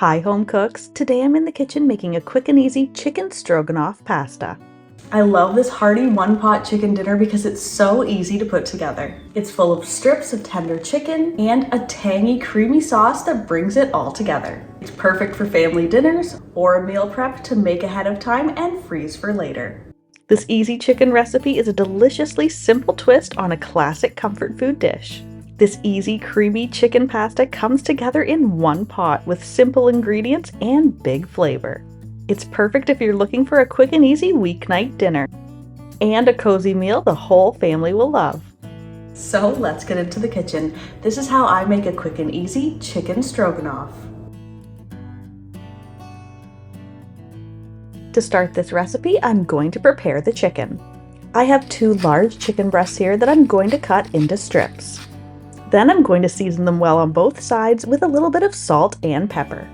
Hi home cooks, today I'm in the kitchen making a quick and easy chicken stroganoff pasta. I love this hearty one-pot chicken dinner because it's so easy to put together. It's full of strips of tender chicken and a tangy creamy sauce that brings it all together. It's perfect for family dinners or a meal prep to make ahead of time and freeze for later. This easy chicken recipe is a deliciously simple twist on a classic comfort food dish. This easy, creamy chicken pasta comes together in one pot with simple ingredients and big flavor. It's perfect if you're looking for a quick and easy weeknight dinner and a cozy meal the whole family will love. So let's get into the kitchen. This is how I make a quick and easy chicken stroganoff. To start this recipe, I'm going to prepare the chicken. I have 2 large chicken breasts here that I'm going to cut into strips. Then I'm going to season them well on both sides with a little bit of salt and pepper.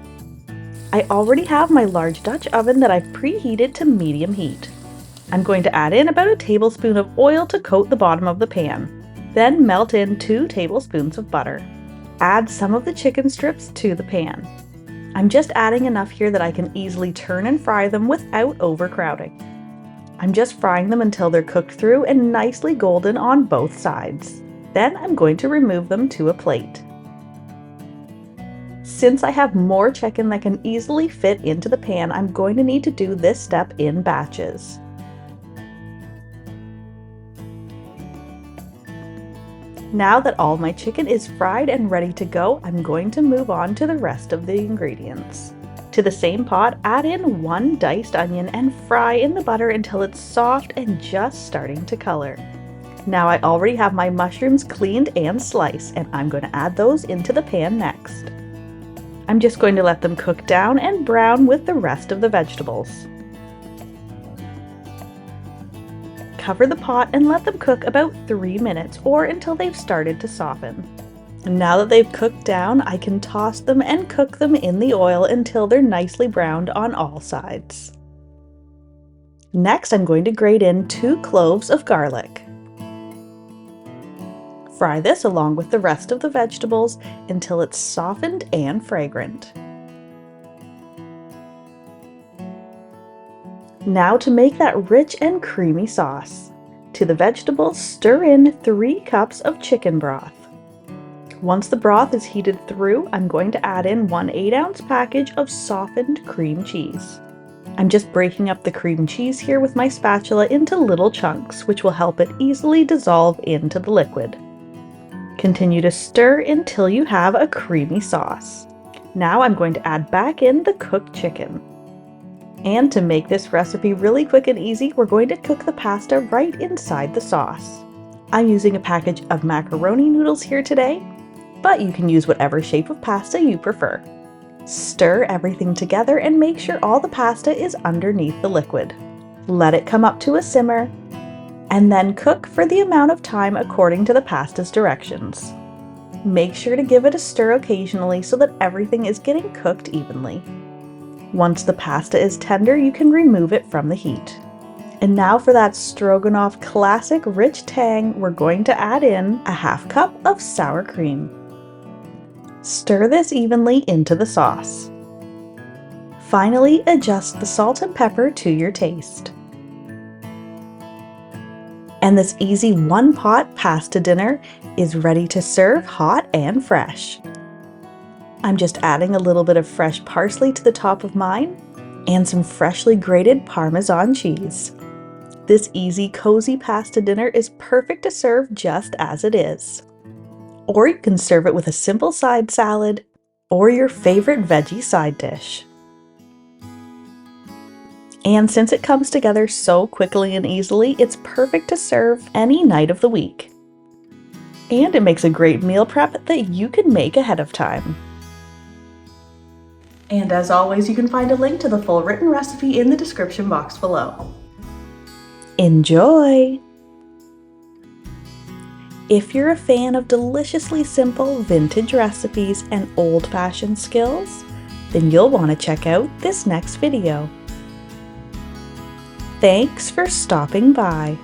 I already have my large Dutch oven that I've preheated to medium heat. I'm going to add in about a tablespoon of oil to coat the bottom of the pan. Then melt in 2 tablespoons of butter. Add some of the chicken strips to the pan. I'm just adding enough here that I can easily turn and fry them without overcrowding. I'm just frying them until they're cooked through and nicely golden on both sides. Then I'm going to remove them to a plate. Since I have more chicken that can easily fit into the pan, I'm going to need to do this step in batches. Now that all my chicken is fried and ready to go, I'm going to move on to the rest of the ingredients. To the same pot, add in 1 diced onion and fry in the butter until it's soft and just starting to color. Now I already have my mushrooms cleaned and sliced, and I'm going to add those into the pan next. I'm just going to let them cook down and brown with the rest of the vegetables. Cover the pot and let them cook about 3 minutes or until they've started to soften. Now that they've cooked down, I can toss them and cook them in the oil until they're nicely browned on all sides. Next, I'm going to grate in 2 cloves of garlic. Fry this along with the rest of the vegetables until it's softened and fragrant. Now to make that rich and creamy sauce. To the vegetables, stir in 3 cups of chicken broth. Once the broth is heated through, I'm going to add in 1 8-ounce package of softened cream cheese. I'm just breaking up the cream cheese here with my spatula into little chunks, which will help it easily dissolve into the liquid. Continue to stir until you have a creamy sauce. Now I'm going to add back in the cooked chicken. And to make this recipe really quick and easy, we're going to cook the pasta right inside the sauce. I'm using a package of macaroni noodles here today, but you can use whatever shape of pasta you prefer. Stir everything together and make sure all the pasta is underneath the liquid. Let it come up to a simmer, and then cook for the amount of time according to the pasta's directions. Make sure to give it a stir occasionally so that everything is getting cooked evenly. Once the pasta is tender, you can remove it from the heat. And now for that stroganoff classic rich tang, we're going to add in a 1/2 cup of sour cream. Stir this evenly into the sauce. Finally, adjust the salt and pepper to your taste. And this easy one-pot pasta dinner is ready to serve hot and fresh. I'm just adding a little bit of fresh parsley to the top of mine and some freshly grated Parmesan cheese. This easy, cozy pasta dinner is perfect to serve just as it is. Or you can serve it with a simple side salad or your favorite veggie side dish. And since it comes together so quickly and easily, it's perfect to serve any night of the week. And it makes a great meal prep that you can make ahead of time. And as always, you can find a link to the full written recipe in the description box below. Enjoy! If you're a fan of deliciously simple vintage recipes and old-fashioned skills, then you'll want to check out this next video. Thanks for stopping by.